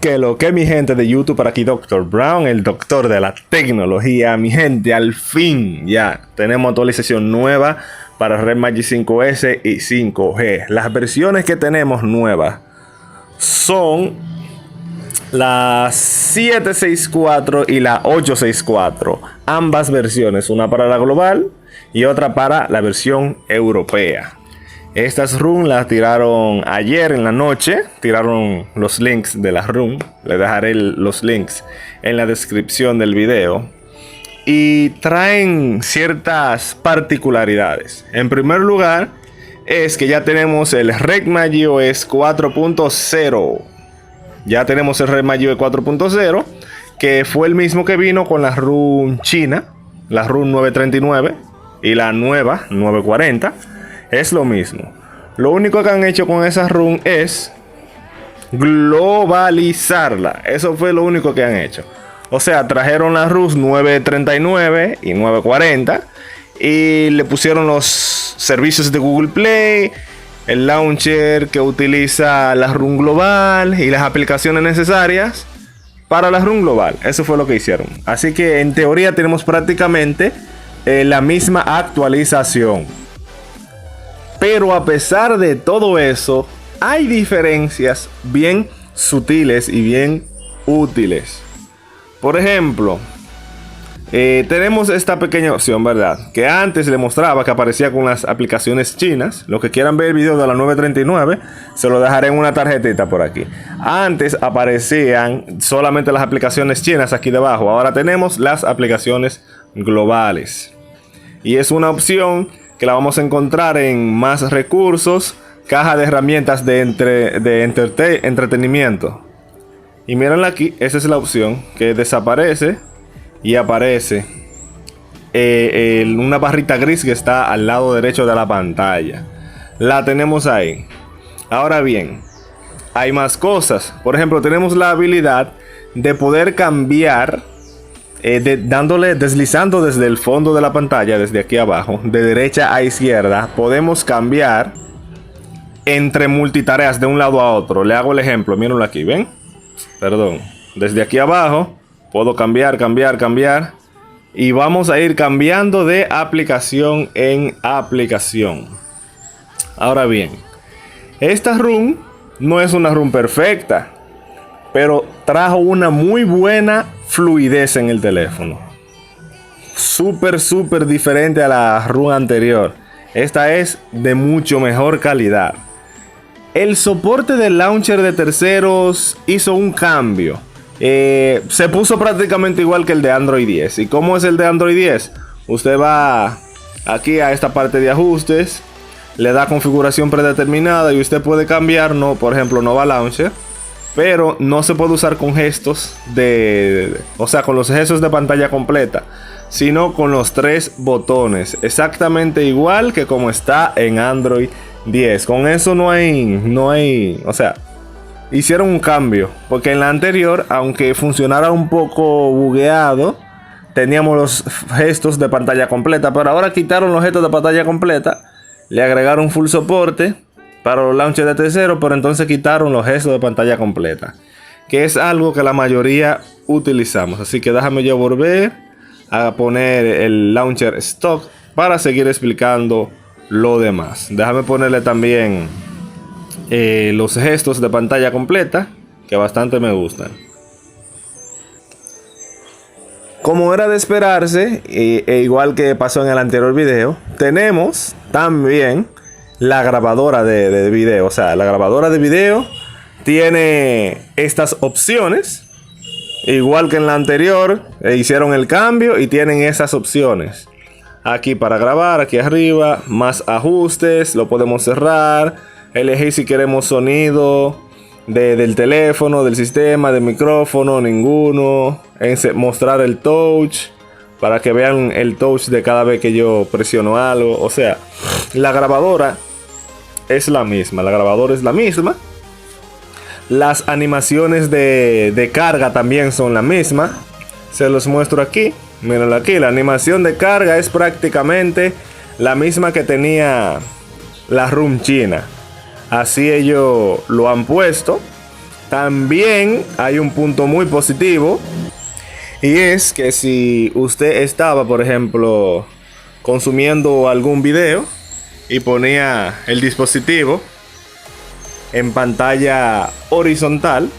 Que lo que mi gente de YouTube, por aquí Dr. Brown, el doctor de la tecnología. Mi gente, al fin ya tenemos actualización nueva para Red Magic 5S y 5G. Las versiones que tenemos nuevas son la 764 y la 864. Ambas versiones, una para la global y otra para la versión europea. Estas ROM las tiraron ayer en la noche. Tiraron los links de las ROM. Les dejaré los links en la descripción del video. Y traen ciertas particularidades. En primer lugar, es que ya tenemos el Red Magic OS 4.0. Ya tenemos el Red Magic OS 4.0, que fue el mismo que vino con la ROM china, la ROM 939 y la nueva 940. Es lo mismo. Lo único que han hecho con esa ROM es globalizarla. Eso fue lo único que han hecho. O sea, trajeron las ROM 939 y 940 y le pusieron los servicios de Google Play, el launcher que utiliza la ROM global y las aplicaciones necesarias para la ROM global. Eso fue lo que hicieron. Así que en teoría tenemos prácticamente la misma actualización. Pero a pesar de todo eso, hay diferencias bien sutiles y bien útiles. Por ejemplo, tenemos esta pequeña opción, ¿verdad? Que antes le mostraba que aparecía con las aplicaciones chinas. Los que quieran ver el video de la 939, se lo dejaré en una tarjetita por aquí. Antes aparecían solamente las aplicaciones chinas aquí debajo. Ahora tenemos las aplicaciones globales. Y es una opción que la vamos a encontrar en más recursos, caja de herramientas de entretenimiento. Y mírenla aquí, esa es la opción que desaparece y aparece una barrita gris que está al lado derecho de la pantalla. La tenemos ahí. Ahora bien, hay más cosas. Por ejemplo, tenemos la habilidad de poder cambiar deslizando desde el fondo de la pantalla, desde aquí abajo, de derecha a izquierda. Podemos cambiar entre multitareas de un lado a otro. Le hago el ejemplo, mírenlo aquí, ¿ven? Perdón, desde aquí abajo puedo cambiar. Y vamos a ir cambiando de aplicación en aplicación. Ahora bien, esta ROM no es una ROM perfecta, pero trajo una muy buena fluidez en el teléfono. Súper diferente a la ROM anterior. Esta es de mucho mejor calidad. El soporte del launcher de terceros hizo un cambio. Se puso prácticamente igual que el de Android 10. ¿Y cómo es el de Android 10? Usted va aquí a esta parte de ajustes, le da configuración predeterminada y usted puede cambiar, no, por ejemplo, Nova Launcher. Pero no se puede usar con gestos o sea, con los gestos de pantalla completa, sino con los 3 botones. Exactamente igual que como está en Android 10. Con eso no hay, o sea, hicieron un cambio. Porque en la anterior, aunque funcionara un poco bugueado, teníamos los gestos de pantalla completa. Pero ahora quitaron los gestos de pantalla completa, le agregaron full soporte para los launchers de tercero, pero entonces quitaron los gestos de pantalla completa, que es algo que la mayoría utilizamos. Así que déjame yo volver a poner el launcher stock para seguir explicando lo demás. Déjame ponerle también los gestos de pantalla completa, que bastante me gustan. Como era de esperarse, igual que pasó en el anterior video, tenemos también la grabadora de video. O sea, la grabadora de video tiene estas opciones. Igual que en la anterior, hicieron el cambio y tienen esas opciones. Aquí para grabar, aquí arriba, más ajustes, lo podemos cerrar. Elegir si queremos sonido del teléfono, del sistema, del micrófono, ninguno. Mostrar el touch, para que vean el touch de cada vez que yo presiono algo. O sea, la grabadora es la misma. Las animaciones de carga también son la misma. Se los muestro aquí. Mírenlo aquí. La animación de carga es prácticamente la misma que tenía la ROM china. Así ellos lo han puesto. También hay un punto muy positivo, y es que si usted estaba, por ejemplo, consumiendo algún video y ponía el dispositivo en pantalla horizontal,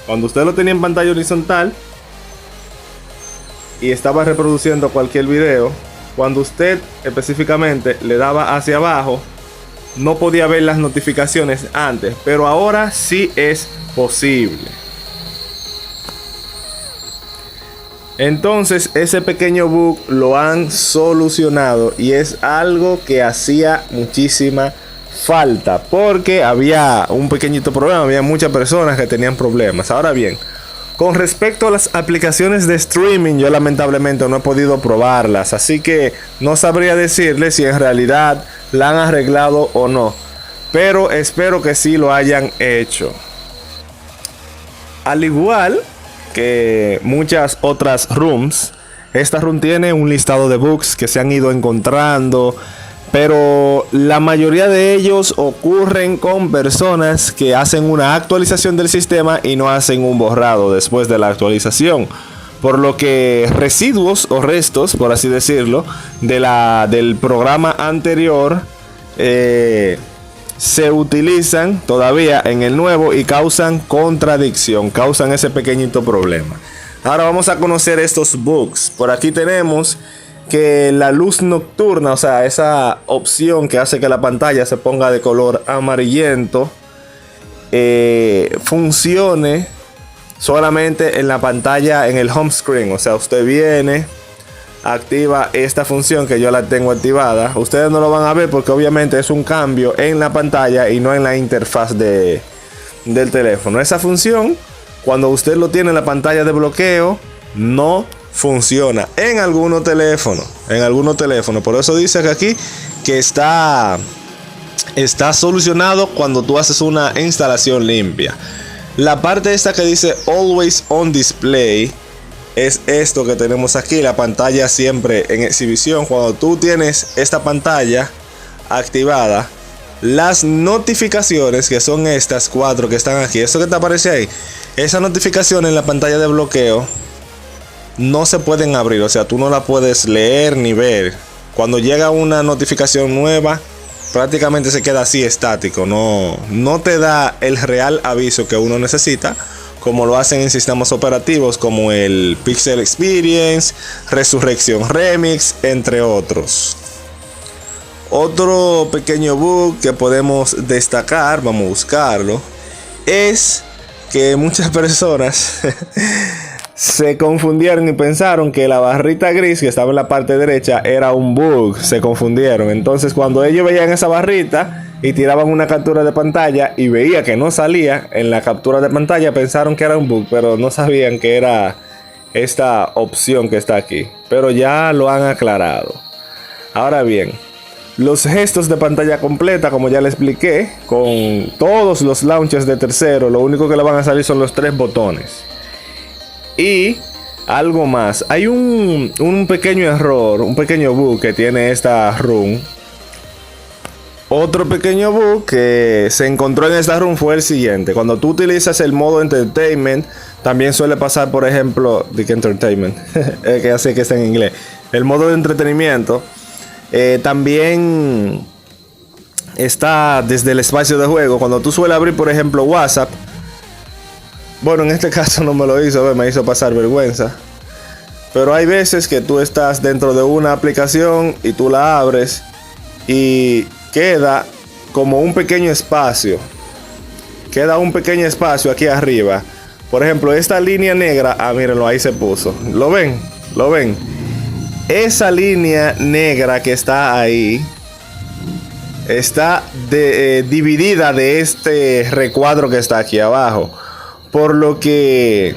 cuando usted lo tenía en pantalla horizontal y estaba reproduciendo cualquier video, cuando usted específicamente le daba hacia abajo, no podía ver las notificaciones antes, pero ahora sí es posible. Entonces ese pequeño bug lo han solucionado, y es algo que hacía muchísima falta, porque había un pequeñito problema, había muchas personas que tenían problemas. Ahora bien, con respecto a las aplicaciones de streaming, yo lamentablemente no he podido probarlas, así que no sabría decirles si en realidad la han arreglado o no, pero espero que sí lo hayan hecho. Al igual que muchas otras rooms, esta room tiene un listado de bugs que se han ido encontrando, pero la mayoría de ellos ocurren con personas que hacen una actualización del sistema y no hacen un borrado después de la actualización, por lo que residuos o restos, por así decirlo, del programa anterior se utilizan todavía en el nuevo y causan contradicción, causan ese pequeñito problema. Ahora vamos a conocer estos bugs. Por aquí tenemos que la luz nocturna, o sea, esa opción que hace que la pantalla se ponga de color amarillento, funcione solamente en la pantalla, en el home screen. O sea, usted viene, activa esta función que yo la tengo activada. Ustedes no lo van a ver porque obviamente es un cambio en la pantalla y no en la interfaz del teléfono. Esa función, cuando usted lo tiene en la pantalla de bloqueo, no funciona en algunos teléfonos. Por eso dice que aquí que está solucionado cuando tú haces una instalación limpia. La parte esta que dice Always on Display es esto que tenemos aquí, la pantalla siempre en exhibición. Cuando tú tienes esta pantalla activada, las notificaciones, que son estas 4 que están aquí, esto que te aparece ahí, esa notificación en la pantalla de bloqueo no se pueden abrir, o sea, tú no la puedes leer ni ver. Cuando llega una notificación nueva, prácticamente se queda así estático, no te da el real aviso que uno necesita, como lo hacen en sistemas operativos como el Pixel Experience, Resurrection Remix, entre otros. Otro pequeño bug que podemos destacar, vamos a buscarlo, es que muchas personas se confundieron y pensaron que la barrita gris que estaba en la parte derecha era un bug. Se confundieron. Entonces, cuando ellos veían esa barrita y tiraban una captura de pantalla y veía que no salía en la captura de pantalla, pensaron que era un bug, pero no sabían que era esta opción que está aquí. Pero ya lo han aclarado. Ahora bien, los gestos de pantalla completa, como ya les expliqué, con todos los launchers de tercero, lo único que le van a salir son los 3 botones. Y algo más, hay un pequeño error, un pequeño bug que tiene esta room. Otro pequeño bug que se encontró en esta room fue el siguiente. Cuando tú utilizas el modo entertainment, también suele pasar, por ejemplo, entertainment, que así que está en inglés, el modo de entretenimiento, también está desde el espacio de juego. Cuando tú sueles abrir, por ejemplo, WhatsApp, bueno, en este caso no me lo hizo, me hizo pasar vergüenza. Pero hay veces que tú estás dentro de una aplicación y tú la abres y queda como un pequeño espacio. Queda un pequeño espacio aquí arriba. Por ejemplo, esta línea negra, mírenlo, ahí se puso. ¿Lo ven? ¿Lo ven? Esa línea negra que está ahí está dividida de este recuadro que está aquí abajo. Por lo que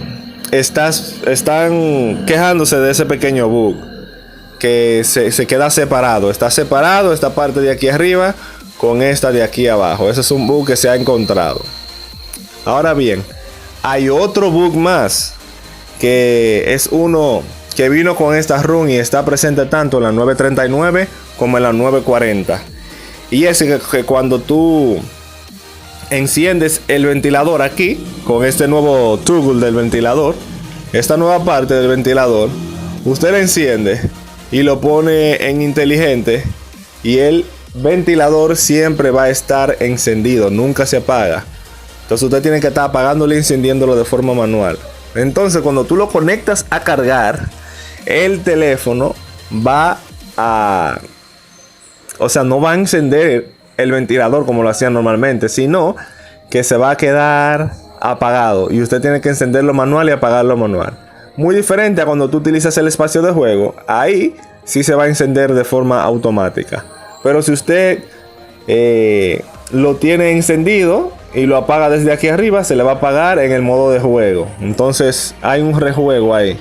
están quejándose de ese pequeño bug, que se queda separado. Está separado esta parte de aquí arriba con esta de aquí abajo. Ese es un bug que se ha encontrado. Ahora bien, hay otro bug más, que es uno que vino con esta run y está presente tanto en la 939 como en la 940. Y es que cuando tú enciendes el ventilador aquí, con este nuevo toggle del ventilador, esta nueva parte del ventilador, usted la enciende y lo pone en inteligente y el ventilador siempre va a estar encendido, nunca se apaga. Entonces usted tiene que estar apagándolo y encendiéndolo de forma manual. Entonces cuando tú lo conectas a cargar, el teléfono va a... O sea, no va a encender el ventilador como lo hacía normalmente, sino que se va a quedar apagado y usted tiene que encenderlo manual y apagarlo manual. Muy diferente a cuando tú utilizas el espacio de juego. Ahí sí se va a encender de forma automática. Pero si usted lo tiene encendido y lo apaga desde aquí arriba, se le va a apagar en el modo de juego. Entonces hay un rejuego ahí.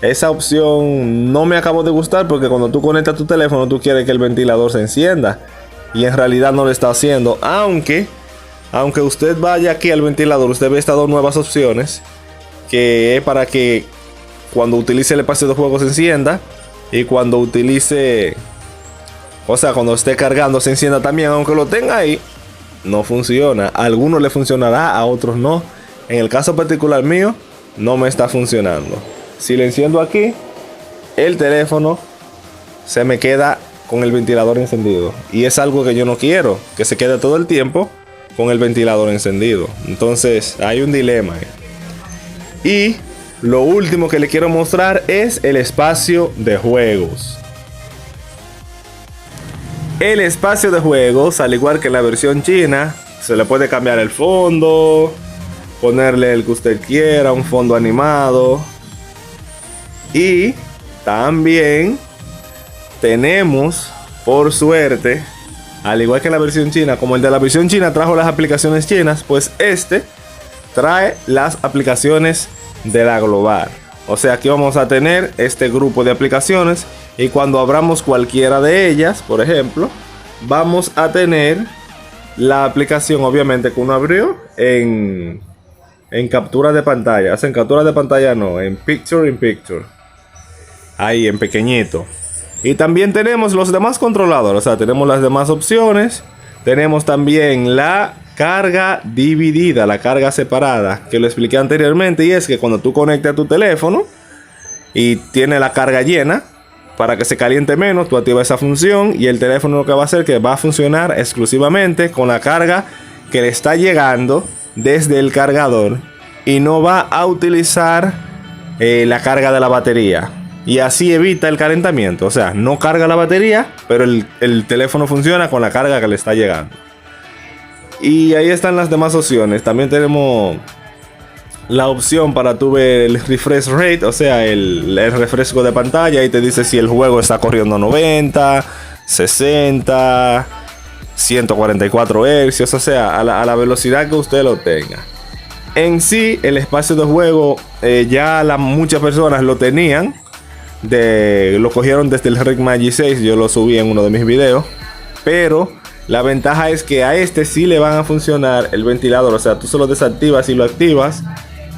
Esa opción no me acabó de gustar porque cuando tú conectas tu teléfono tú quieres que el ventilador se encienda y en realidad no lo está haciendo. Aunque usted vaya aquí al ventilador, usted ve estas dos nuevas opciones, que es para que cuando utilice el espacio de juego se encienda y cuando utilice, o sea, cuando esté cargando se encienda también. Aunque lo tenga ahí, no funciona. A algunos le funcionará, a otros no. En el caso particular mío, no me está funcionando. Si le enciendo aquí, el teléfono se me queda con el ventilador encendido. Y es algo que yo no quiero, que se quede todo el tiempo con el ventilador encendido. Entonces hay un dilema. Y lo último que le quiero mostrar es el espacio de juegos. El espacio de juegos, al igual que en la versión china, se le puede cambiar el fondo, ponerle el que usted quiera, un fondo animado. Y también tenemos, por suerte, al igual que la versión china, como el de la versión china trajo las aplicaciones chinas, pues este trae las aplicaciones de la global. O sea, aquí vamos a tener este grupo de aplicaciones y cuando abramos cualquiera de ellas, por ejemplo, vamos a tener la aplicación, obviamente, que uno abrió en captura de pantalla. En captura de pantalla no, en picture in picture. Ahí en pequeñito. Y también tenemos los demás controladores, o sea, tenemos las demás opciones. Tenemos también la carga dividida, la carga separada, que lo expliqué anteriormente, y es que cuando tú conectas tu teléfono y tiene la carga llena, para que se caliente menos, tú activas esa función y el teléfono lo que va a hacer es que va a funcionar exclusivamente con la carga que le está llegando desde el cargador y no va a utilizar la carga de la batería. Y así evita el calentamiento. O sea, no carga la batería, pero el teléfono funciona con la carga que le está llegando. Y ahí están las demás opciones. También tenemos la opción para tu ver el refresh rate, o sea, el refresco de pantalla. Y te dice si el juego está corriendo a 90, 60, 144 Hz, o sea, a la velocidad que usted lo tenga. En sí, el espacio de juego ya muchas personas lo tenían. Lo cogieron desde el RIG Magi 6, yo lo subí en uno de mis videos. Pero la ventaja es que a este sí le van a funcionar el ventilador. O sea, tú solo desactivas y lo activas.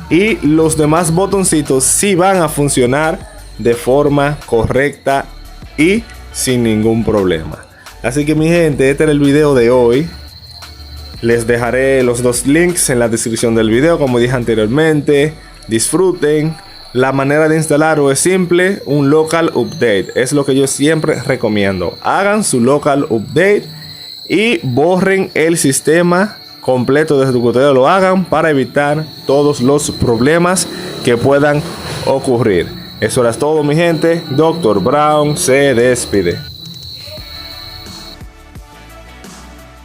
Y los demás botoncitos sí van a funcionar de forma correcta y sin ningún problema. Así que mi gente, este era el video de hoy. Les dejaré los dos links en la descripción del video, como dije anteriormente. Disfruten. La manera de instalarlo es simple, un local update. Es lo que yo siempre recomiendo. Hagan su local update y borren el sistema completo desde que ustedes lo hagan para evitar todos los problemas que puedan ocurrir. Eso era todo, mi gente. Dr. Brown se despide.